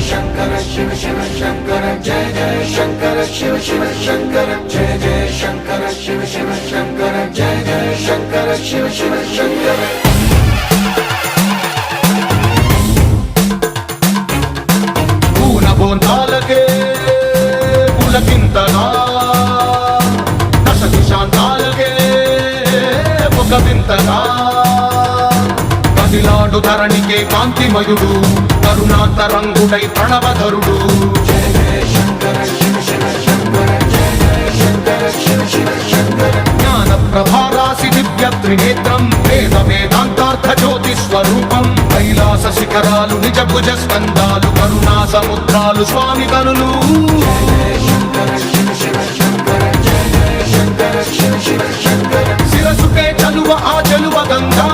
शंकर शिव शिव शंकर जय जय शंकर शिव शिव शंकर जय जय शंकर शिव शिव शंकर जय जय शंकर शिव शिव शंकर బోందాలకే పులకింతగా దశ దిశాంతాలకే ఒక వింతగా కదిలాడు ధరణికే కాంతిమయుడు కరుణాంతరంగుడై ప్రణవధరుడు जय जय शंकर शिव शिव शंकर जय जय शंकर शिव शिव शंकर జ్ఞాన ప్రభారాసి దివ్య త్రినేత్రం వేద వేదాంతార్థ జ్యోతి స్వరూపం కైలాస శిఖరాలు నిజ భుజ స్కందాలు కరుణా సముద్రాలు స్వామి కనులు जय शंकर शिव शिव शंकर जय जय शंकर शिव शिव शंकर శిరసుకే చలువ ఆ చలువ గంగా